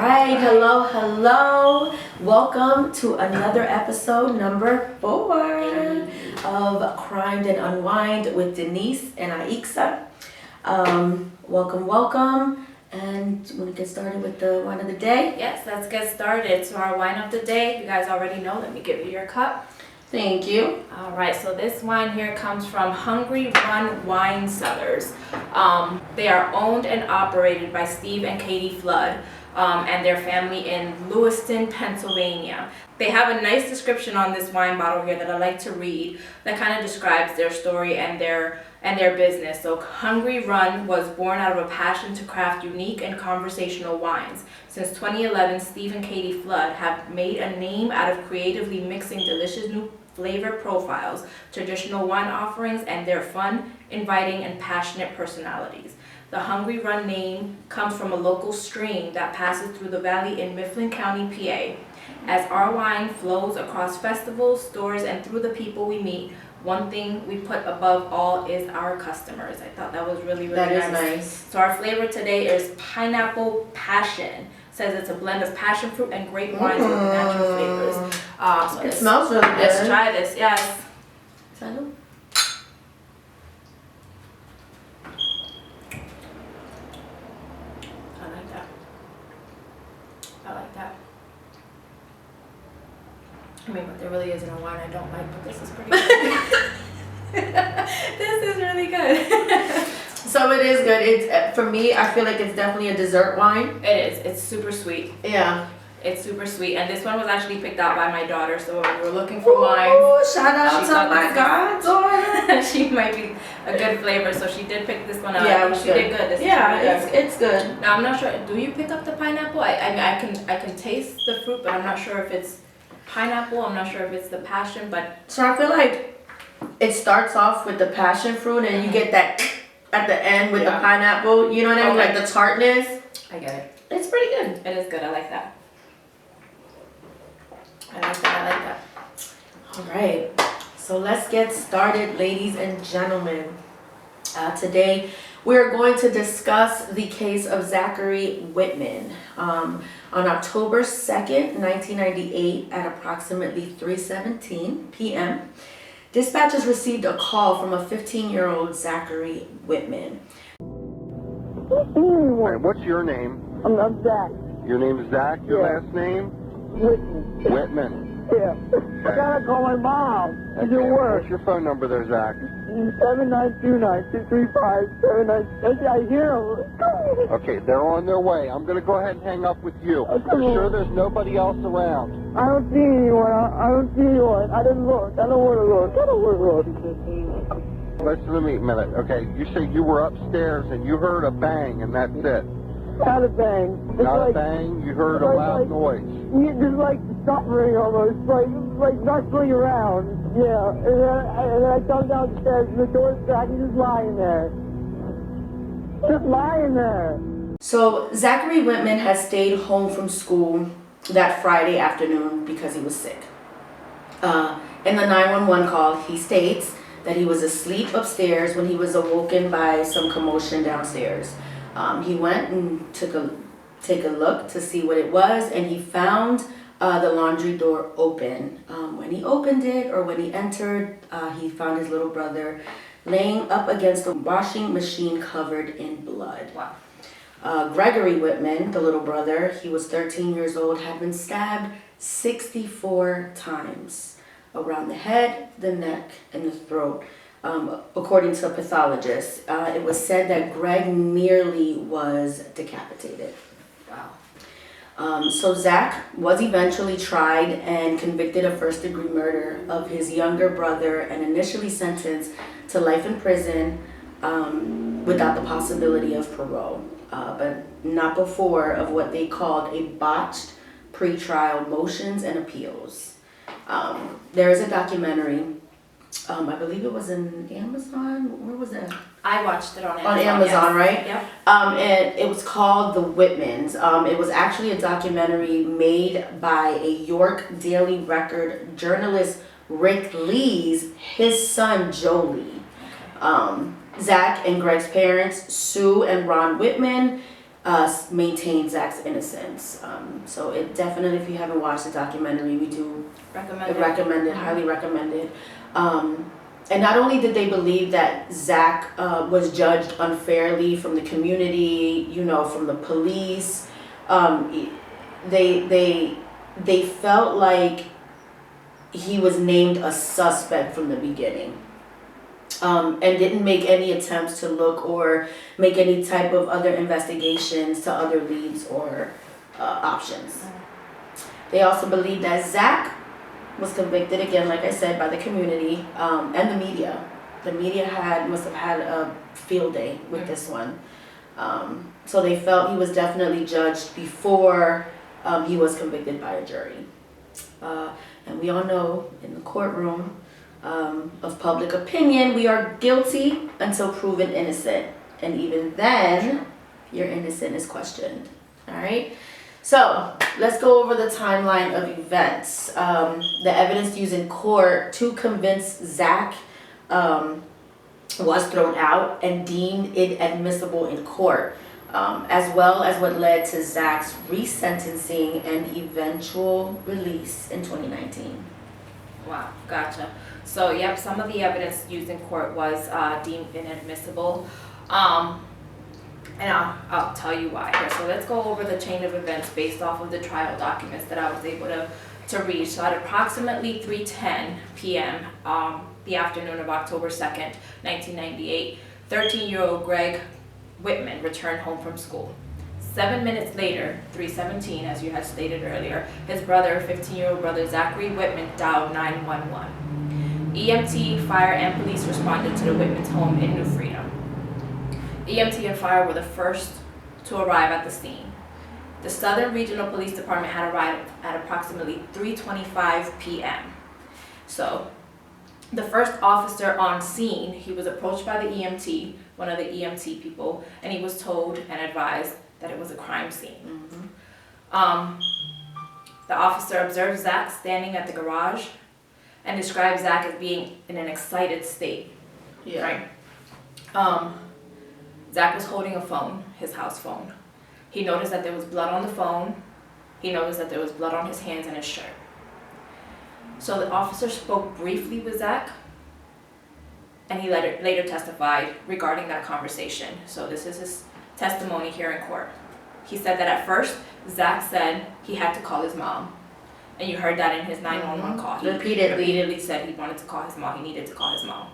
right, hello. Welcome to another episode, number 4 of Crimed and Unwined with Denise and Aixa. Welcome. And you want to get started with the wine of the day? Yes, let's get started. So our wine of the day, you guys already know. Let me give you your cup. Thank you. All right, so this wine here comes from Hungry Run Wine Cellars. They are owned and operated by Steve and Katie Flood and their family in Lewiston, Pennsylvania. They have a nice description on this wine bottle here that I like to read that kind of describes their story and their business. So Hungry Run was born out of a passion to craft unique and conversational wines. Since 2011, Steve and Katie Flood have made a name out of creatively mixing delicious new flavor profiles, traditional wine offerings, and their fun, inviting, and passionate personalities. The Hungry Run name comes from a local stream that passes through the valley in Mifflin County, PA. As our wine flows across festivals, stores, and through the people we meet, one thing we put above all is our customers. I thought that was really That nice. is nice. So our flavor today is Pineapple Passion. Says it's a blend of passion fruit and grape wines with natural flavors. So It smells really good. Let's try this. Yes. Salud. I like that. I mean, but there really isn't a wine I don't like, but this is pretty good. This is really good. So it is good. It's for me, I feel like it's definitely a dessert wine. It is. It's super sweet. Yeah. It's super sweet. And this one was actually picked out by my daughter, so when we were looking for wines. Oh, shout out She to thought my goddaughter. She might be a good flavor, so she did pick this one out. Yeah, She did good. This is yeah, really good. it's good. Now I'm not sure. Do you pick up the pineapple? I can taste the fruit, but I'm not sure if it's pineapple. I'm not sure if it's the passion, but So I feel like it starts off with the passion fruit, and you get that at the end with the pineapple. You know what I mean? Okay. Like the tartness. I get it. It's pretty good. It is good. I like that. I like that. All right. So let's get started, ladies and gentlemen. Today we're going to discuss the case of Zachary Witman. On October 2nd, 1998, at approximately 3:17 p.m., dispatchers received a call from a 15-year-old Zachary Witman. Hey, what's your name? I'm Zach. Your name is Zach? Your Yeah. last name? Whitman. Whitman. Yeah. I gotta call my mom. She's at work. What's your phone number there, Zach? 7929-235-79. I hear him. Okay, they're on their way. I'm going to go ahead and hang up with you. Okay. You're sure there's nobody else around? I don't see anyone. I don't see anyone. I didn't look. I don't want to look. I don't want to look. Listen to me a minute. Okay, you say you were upstairs and you heard a bang and that's it. Not a bang. It's Not like, a bang, you heard a loud noise. Just like suffering almost. Like knuckling around. Yeah. And then I come downstairs and the door's cracked and just lying there. Just lying there. So Zachary Witman has stayed home from school that Friday afternoon because he was sick. In the 911 call, he states that he was asleep upstairs when he was awoken by some commotion downstairs. He went and took a look to see what it was, and he found the laundry door open. When he opened it, or when he entered, he found his little brother laying up against a washing machine covered in blood. Wow. Gregory Witman, the little brother, he was 13 years old, had been stabbed 64 times around the head, the neck, and the throat. According to a pathologist, it was said that Greg nearly was decapitated. Wow. So Zach was eventually tried and convicted of first-degree murder of his younger brother and initially sentenced to life in prison without the possibility of parole, but not before of what they called a botched pretrial motions and appeals. There is a documentary. I believe it was in Amazon. Where was it? I watched it on Amazon. On Amazon, yes. right? Yep. And it was called The Witmans. It was actually a documentary made by a York Daily Record journalist, Rick Lee's, his son, Jolie. Zach and Greg's parents, Sue and Ron Witman, maintain Zach's innocence. So it definitely, if you haven't watched the documentary, we do recommend it, highly recommend it. And not only did they believe that Zach was judged unfairly from the community, from the police, they felt like he was named a suspect from the beginning. And didn't make any attempts to look or make any type of other investigations to other leads or options. They also believe that Zach was convicted again, like I said, by the community and the media. The media must have had a field day with this one. So they felt he was definitely judged before he was convicted by a jury. And we all know in the courtroom, of public opinion, we are guilty until proven innocent, and even then your innocence is questioned. All right, so let's go over the timeline of events. The evidence used in court to convince Zach was thrown out and deemed inadmissible in court, as well as what led to Zach's resentencing and eventual release in 2019. Wow, gotcha. So, yep, some of the evidence used in court was deemed inadmissible. And I'll tell you why here. So let's go over the chain of events based off of the trial documents that I was able to read. So at approximately 3:10 p.m., the afternoon of October 2nd, 1998, 13-year-old Greg Witman returned home from school. 7 minutes later, 3:17, as you had stated earlier, his brother, 15-year-old brother Zachary Witman, dialed 911. EMT, fire, and police responded to the Whitman's home in New Freedom. EMT and fire were the first to arrive at the scene. The Southern Regional Police Department had arrived at approximately 3:25 p.m. So, the first officer on scene, he was approached by the EMT, one of the EMT people, and he was told and advised that it was a crime scene. The officer observed Zach standing at the garage and described Zach as being in an excited state. Yeah. Right? Zach was holding a phone, his house phone. He noticed that there was blood on the phone. He noticed that there was blood on his hands and his shirt. So the officer spoke briefly with Zach, and he later testified regarding that conversation. So this is his testimony here in court. He said that at first, Zach said he had to call his mom. And you heard that in his 911 call. He repeatedly said he wanted to call his mom. He needed to call his mom.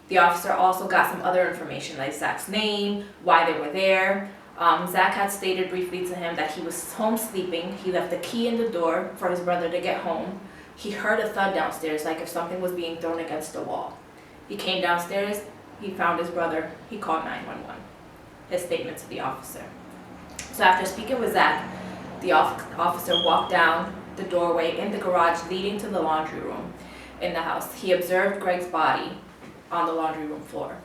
The officer also got some other information, like Zach's name, why they were there. Zach had stated briefly to him that he was home sleeping. He left the key in the door for his brother to get home. He heard a thud downstairs, like if something was being thrown against the wall. He came downstairs, he found his brother, he called 911. His statement to the officer. So after speaking with Zach, the officer walked down the doorway in the garage leading to the laundry room in the house. He observed Greg's body on the laundry room floor.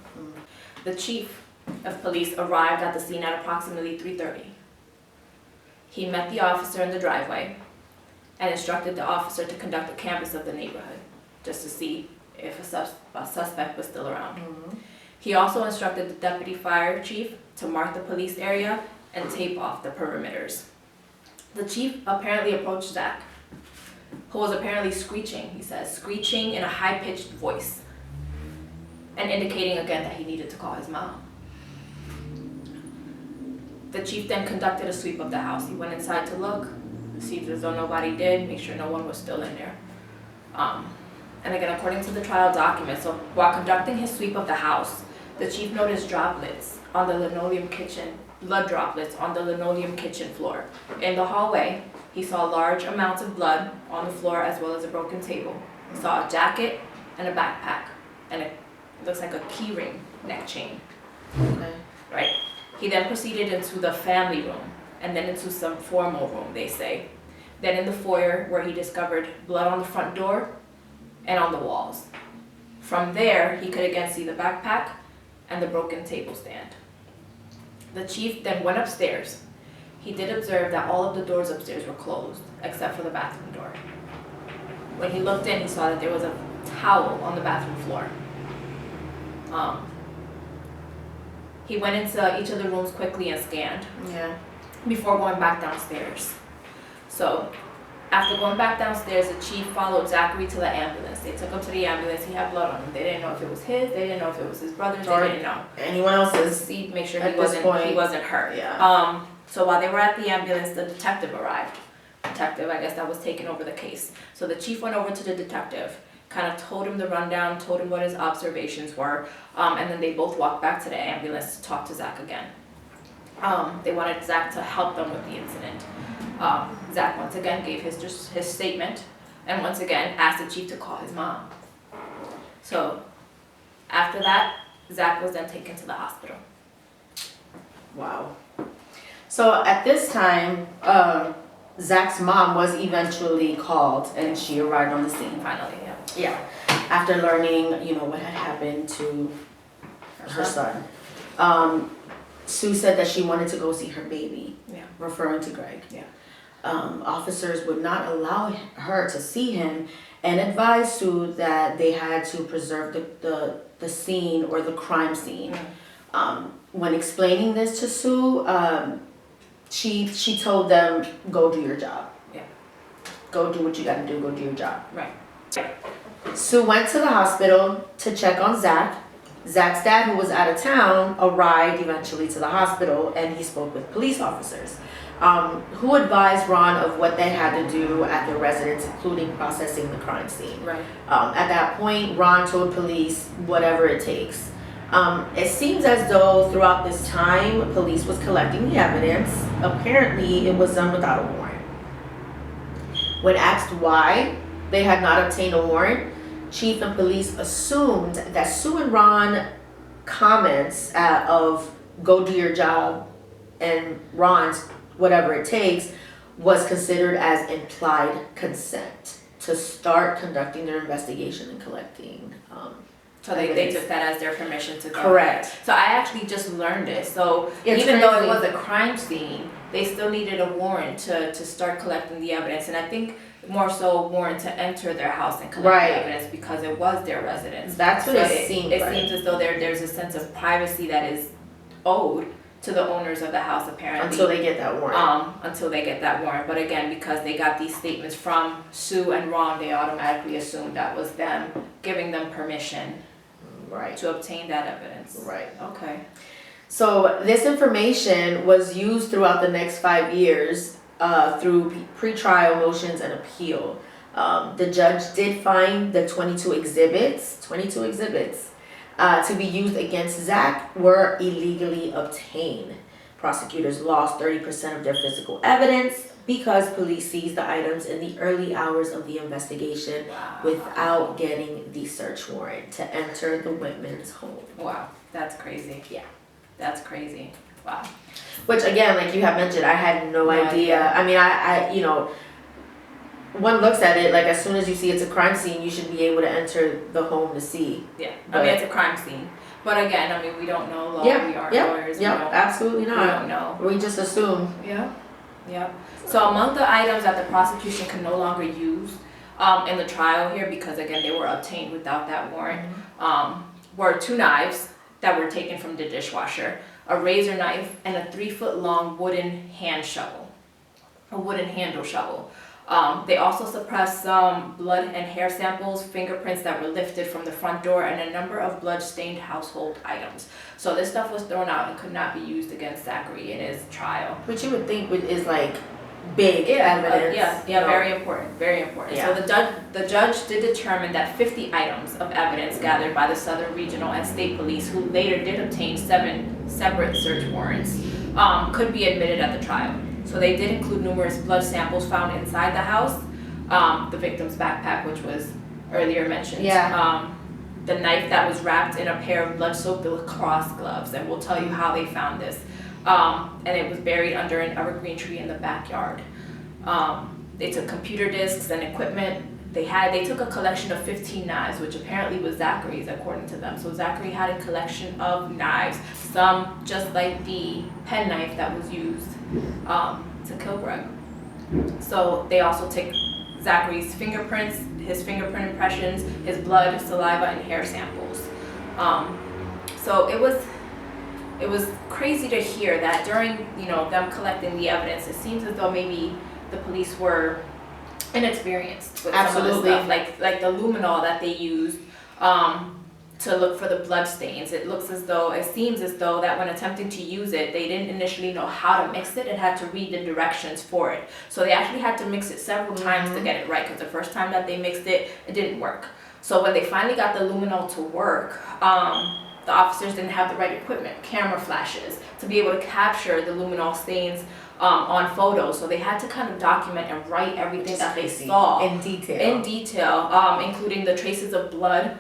The chief of police arrived at the scene at approximately 3:30. He met the officer in the driveway and instructed the officer to conduct a canvass of the neighborhood just to see if a suspect was still around. He also instructed the deputy fire chief to mark the police area and tape off the perimeters. The chief apparently approached Zach, who was apparently screeching, he says, screeching in a high-pitched voice, and indicating again that he needed to call his mom. The chief then conducted a sweep of the house. He went inside to look, see as though nobody did, make sure no one was still in there. And again, according to the trial documents, so while conducting his sweep of the house, the chief noticed droplets on the linoleum kitchen, blood droplets on the linoleum kitchen floor. In the hallway, he saw large amounts of blood on the floor as well as a broken table. He saw a jacket and a backpack, and it looks like a key ring neck chain. Okay. Right? He then proceeded into the family room and then into some formal room, they say. Then in the foyer where he discovered blood on the front door and on the walls. From there, he could again see the backpack and the broken table stand. The chief then went upstairs. He did observe that all of the doors upstairs were closed, except for the bathroom door. When he looked in, he saw that there was a towel on the bathroom floor. He went into each of the rooms quickly and scanned before going back downstairs. So after going back downstairs, the chief followed Zachary to the ambulance. They took him to the ambulance. He had blood on him. They didn't know if it was his. They didn't know if it was his brother's. They didn't know. Anyone else's. See, make sure At he this wasn't point. he wasn't hurt. Yeah. So while they were at the ambulance, the detective arrived. Detective, I guess that was taking over the case. So the chief went over to the detective, kind of told him the rundown, told him what his observations were, and then they both walked back to the ambulance to talk to Zach again. They wanted Zach to help them with the incident. Zach once again gave his statement, and once again asked the chief to call his mom. So after that, Zach was then taken to the hospital. Wow. So at this time, Zach's mom was eventually called, and she arrived on the scene. Finally, Yeah. After learning, what had happened to her son. Sue said that she wanted to go see her baby, referring to Greg. Officers would not allow her to see him and advised Sue that they had to preserve the scene or the crime scene. When explaining this to Sue, she told them, go do your job. Go do what you gotta do, go do your job. Right. Sue went to the hospital to check on Zach. Zach's dad, who was out of town, arrived eventually to the hospital, and he spoke with police officers, who advised Ron of what they had to do at their residence, including processing the crime scene. Right. At that point, Ron told police whatever it takes. It seems as though throughout this time, police was collecting the evidence. Apparently, it was done without a warrant. When asked why they had not obtained a warrant, Chief and police assumed that Sue and Ron comments of go do your job and Ron's whatever it takes was considered as implied consent to start conducting their investigation and collecting So they took that as their permission to go. Correct. So I actually just learned this. So It's even though it crazy. was a crime scene, they still needed a warrant to start collecting the evidence. And I think more so a warrant to enter their house and collect Right. the evidence because it was their residence. That's what So it seemed It like. seems as though there's a sense of privacy that is owed to the owners of the house apparently. Until they get that warrant. Until they get that warrant. But again, because they got these statements from Sue and Ron, they automatically assumed that was them giving them permission Right. to obtain that evidence. Right. Okay. So this information was used throughout the next 5 years through pre-trial motions and appeal. The judge did find the 22 exhibits to be used against Zach were illegally obtained. Prosecutors lost 30% of their physical evidence because police seized the items in the early hours of the investigation without getting the search warrant to enter the Whitman's home. Wow, that's crazy. Yeah. That's crazy. Wow. Which again, like you have mentioned, I had no idea. I mean, I one looks at it like as soon as you see it's a crime scene, you should be able to enter the home to see. Yeah. But- I mean, it's a crime scene. But again, I mean, we don't know law. We aren't lawyers. Yeah, we don't, absolutely we not. don't know. We just assume. Yeah. Yep. So among the items that the prosecution can no longer use in the trial here, because again, they were obtained without that warrant, were 2 knives that were taken from the dishwasher, a razor knife, and a 3-foot long wooden hand shovel, a wooden handle shovel. They also suppressed some blood and hair samples, fingerprints that were lifted from the front door, and a number of blood-stained household items. So this stuff was thrown out and could not be used against Zachary in his trial. Which you would think is like big evidence. Very important, very important. Yeah. So the judge did determine that 50 items of evidence gathered by the Southern Regional and State Police, who later did obtain 7 separate search warrants, could be admitted at the trial. So they did include numerous blood samples found inside the house, the victim's backpack, which was earlier mentioned. Yeah. The knife that was wrapped in a pair of blood-soaked lacrosse gloves, and we'll tell you how they found this. And it was buried under an evergreen tree in the backyard. They took computer disks and equipment. They took a collection of 15 knives, which apparently was Zachary's, according to them. So Zachary had a collection of knives, some just like the pen knife that was used to kill Greg. So they also take Zachary's fingerprints, his fingerprint impressions, his blood, saliva, and hair samples. So it was it was crazy to hear that during, you know, them collecting the evidence, it seems as though maybe the police were inexperienced with some of the stuff, like the luminol that they used to look for the blood stains. It seems as though that when attempting to use it, they didn't initially know how to mix it and had to read the directions for it. So they actually had to mix it several times to get it right, because the first time that they mixed it, it didn't work. So when they finally got the luminol to work, the officers didn't have the right equipment, camera flashes, to be able to capture the luminol stains on photos. So they had to kind of document and write everything that they saw in detail, including the traces of blood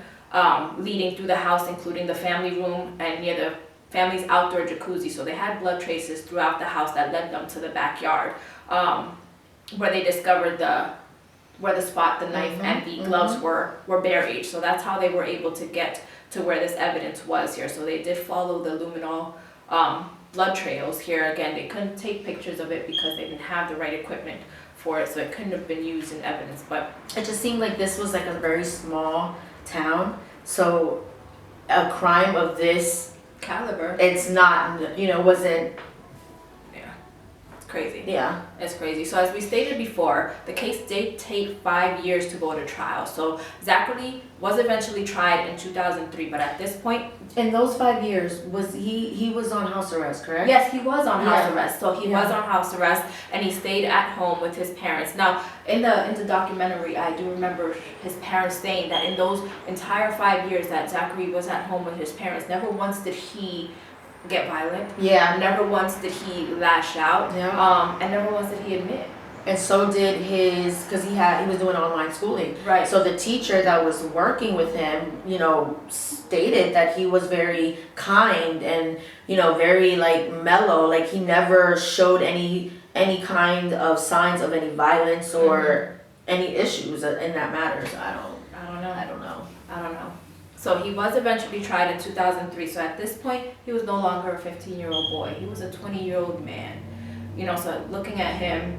leading through the house, including the family room and near the family's outdoor jacuzzi. So they had blood traces throughout the house that led them to the backyard, where they discovered where the spot, the knife, and the gloves were buried. So that's how they were able to get to where this evidence was here. So they did follow the luminol blood trails here. Again, they couldn't take pictures of it because they didn't have the right equipment for it, so it couldn't have been used in evidence. But it just seemed like this was like a very small town, so a crime of this caliber, it's not, you know, wasn't. It's crazy. Yeah. It's crazy. So as we stated before, the case did take 5 years to go to trial. So Zachary was eventually tried in 2003, but at this point, in those 5 years, was he was on house arrest, correct? Yes, he was on house arrest. So he was on house arrest, and he stayed at home with his parents. Now, in the documentary, I do remember his parents saying that in those entire 5 years that Zachary was at home with his parents, never once did he get violent. Yeah. Never once did he lash out. Yeah. And never once did he admit. And so did because he was doing online schooling. Right. So the teacher that was working with him, you know, stated that he was very kind and, you know, very like mellow. Like he never showed any kind of signs of any violence or any issues in that matters. I don't know. So he was eventually tried in 2003. So at this point, he was no longer a 15-year-old boy. He was a 20-year-old man. You know, so looking at him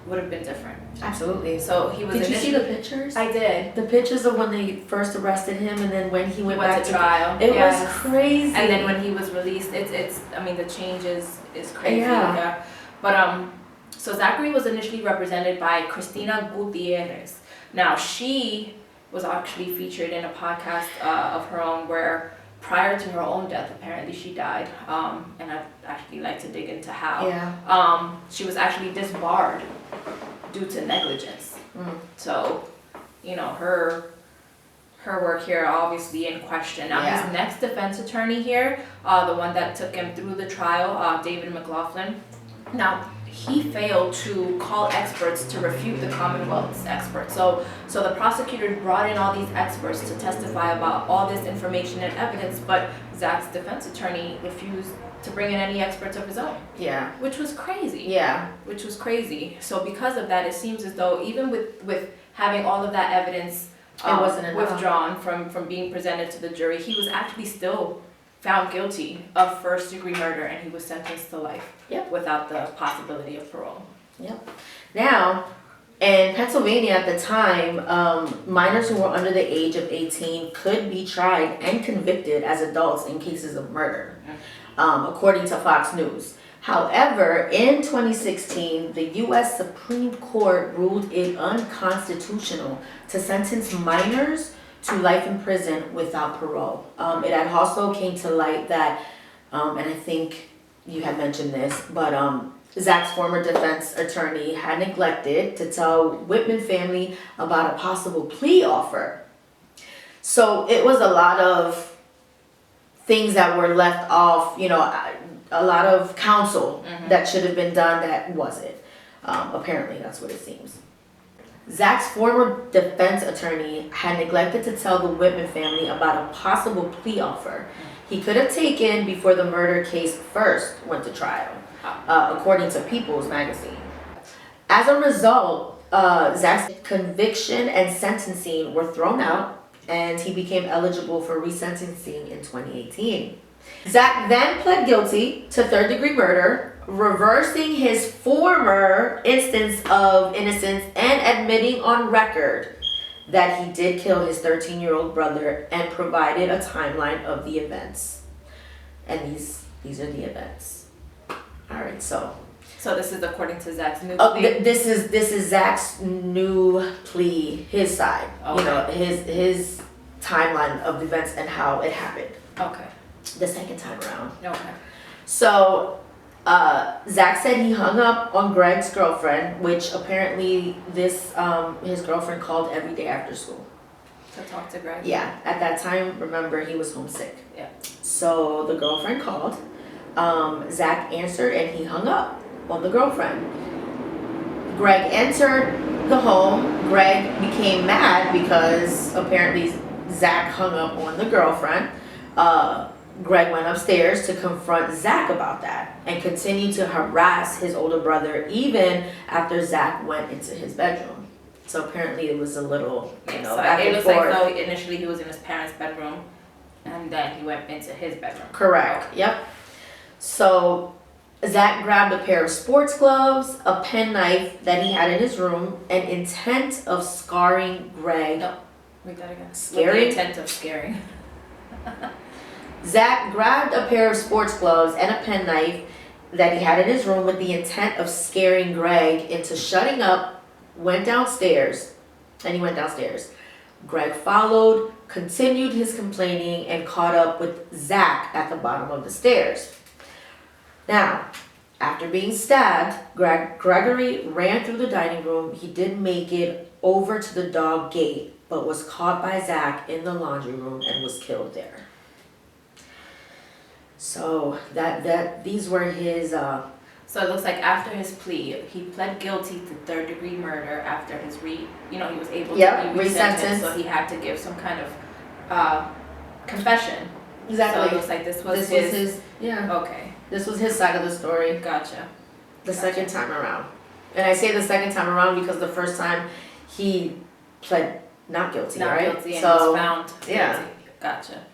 would have been different. Absolutely. So he was. Did you see the pictures? I did. The pictures of when they first arrested him, and then when he went back to trial. It was crazy. And then when he was released, it's. I mean, the change is crazy. Yeah. But so Zachary was initially represented by Cristina Gutierrez. Now she was actually featured in a podcast of her own where, prior to her own death, apparently she died, and I'd actually like to dig into how. Yeah. She was actually disbarred due to negligence. So, you know, her work here obviously in question. Now his next defense attorney here, the one that took him through the trial, David McLaughlin. Now he failed to call experts to refute the Commonwealth's experts. So the prosecutors brought in all these experts to testify about all this information and evidence, but Zach's defense attorney refused to bring in any experts of his own. Yeah. Which was crazy. Yeah. Which was crazy. So because of that, it seems as though even with having all of that evidence it wasn't enough. Withdrawn from being presented to the jury, he was actually still found guilty of first-degree murder, and he was sentenced to life without the possibility of parole. Yep. Now, in Pennsylvania at the time, minors who were under the age of 18 could be tried and convicted as adults in cases of murder, according to Fox News. However, in 2016, the U.S. Supreme Court ruled it unconstitutional to sentence minors to life in prison without parole. It had also came to light that, and I think you had mentioned this, but Zach's former defense attorney had neglected to tell Witman family about a possible plea offer. So it was a lot of things that were left off, you know, a lot of counsel that should have been done that wasn't. Apparently, that's what it seems. Zach's former defense attorney had neglected to tell the Witman family about a possible plea offer he could have taken before the murder case first went to trial, according to People's Magazine. As a result, Zach's conviction and sentencing were thrown out, and he became eligible for resentencing in 2018. Zach then pled guilty to third-degree murder, reversing his former instance of innocence and admitting on record that he did kill his 13-year-old brother and provided a timeline of the events. And these are the events. All right, so this is according to Zach's new oh, plea? this is Zach's new plea, his side. Okay. You know, his timeline of events and how it happened. Okay. The second time around. Okay. So, Zach said he hung up on Greg's girlfriend, which apparently his girlfriend called every day after school. To talk to Greg? Yeah, at that time, remember, he was homesick. Yeah. So the girlfriend called. Zach answered and he hung up on the girlfriend. Greg entered the home. Greg became mad because apparently Zach hung up on the girlfriend. Greg went upstairs to confront Zach about that and continued to harass his older brother even after Zach went into his bedroom. So apparently it was a little, So back it and looks forth. like so initially he was in his parents' bedroom and then he went into his bedroom. Correct. Yep. So Zach grabbed a pair of sports gloves, a penknife that he had in his room, and intent of scarring Greg. No. Read that again. Scaring? With the intent of scaring. Zach grabbed a pair of sports gloves and a penknife that he had in his room with the intent of scaring Greg into shutting up, went downstairs, and he went downstairs. Greg followed, continued his complaining, and caught up with Zach at the bottom of the stairs. Now, after being stabbed, Gregory ran through the dining room. He did make it over to the dog gate, but was caught by Zach in the laundry room and was killed there. So these were his. So it looks like after his plea, he pled guilty to third-degree murder after his he was able to be resentenced, so he had to give some kind of confession. Exactly. So it looks like this was his. Yeah. Okay. This was his side of the story. Gotcha. The second time around. And I say the second time around because the first time he pled not guilty, Not right? guilty and So, was found guilty. yeah. Gotcha.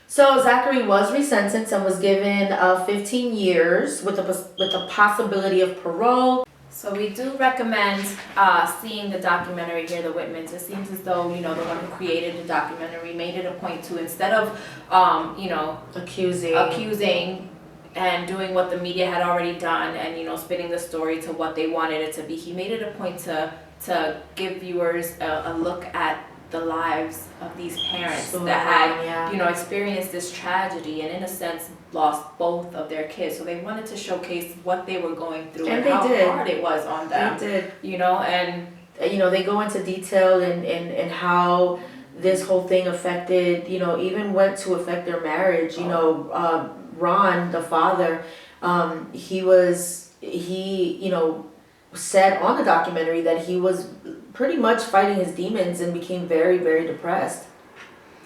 So Zachary was resentenced and was given 15 years with the possibility of parole. So we do recommend seeing the documentary here, The Witmans. It seems as though, the one who created the documentary made it a point to, instead of, accusing and doing what the media had already done and, spinning the story to what they wanted it to be, he made it a point to give viewers a look at the lives of these parents that had, experienced this tragedy and in a sense lost both of their kids. So they wanted to showcase what they were going through and how hard it was on them. They did. And they go into detail and how this whole thing affected, even went to affect their marriage. Ron, the father, he said on the documentary that he was pretty much fighting his demons and became very, very depressed.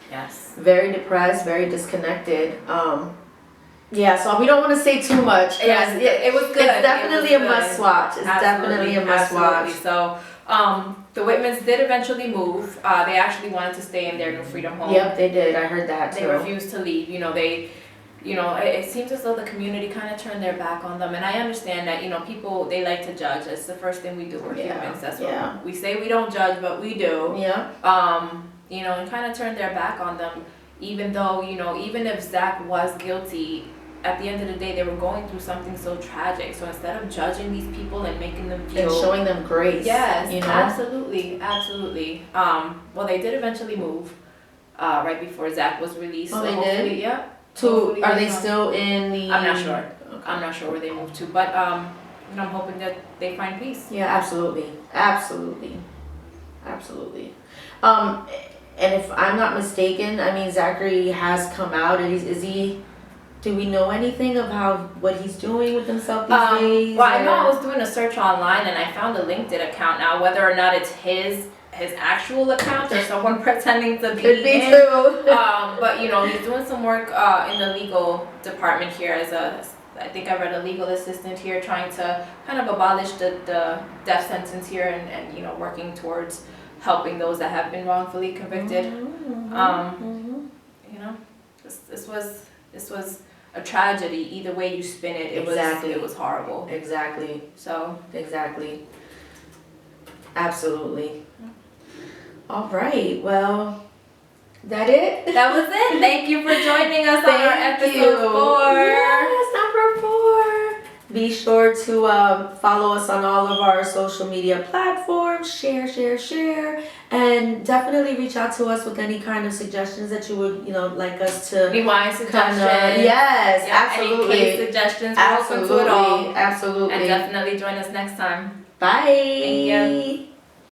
Yes. Very depressed, very disconnected. So we don't want to say too much. Yes, it was good. It's definitely a must watch. It's definitely a must watch. So, the Witmans did eventually move. They actually wanted to stay in their new Freedom home. Yep, they did. I heard that too. They refused to leave. It seems as though the community kind of turned their back on them. And I understand that, people, they like to judge. It's the first thing we do. We're humans. That's what we say. We don't judge, but we do. Yeah. And kind of turned their back on them. Even though, even if Zach was guilty, at the end of the day, they were going through something so tragic. So instead of judging these people and making them feel... And showing them grace. Yes, absolutely. Well, they did eventually move right before Zach was released. Oh, so they did? Yeah. Are they still in the... I'm not sure. Okay. I'm not sure where they moved to. But I'm hoping that they find peace. Yeah, absolutely. And if I'm not mistaken, Zachary has come out. Do we know anything about what he's doing with himself these days? Well, I know I was doing a search online and I found a LinkedIn account. Now, whether or not it's his actual account or someone pretending to be Could be him. too. But he's doing some work in the legal department here I think I read a legal assistant here trying to kind of abolish the death sentence here and working towards helping those that have been wrongfully convicted. This was a tragedy. Either way you spin it, it was horrible. Exactly. So exactly. Absolutely. All right. Well, that it? That was it. Thank you for joining us on our episode 4. Be sure to follow us on all of our social media platforms. Share. And definitely reach out to us with any kind of suggestions that you would, like us to. Rewind suggestions. Yes, Yeah, absolutely. Any case suggestions. We're open to it all. Absolutely. And definitely join us next time. Bye. Thank you.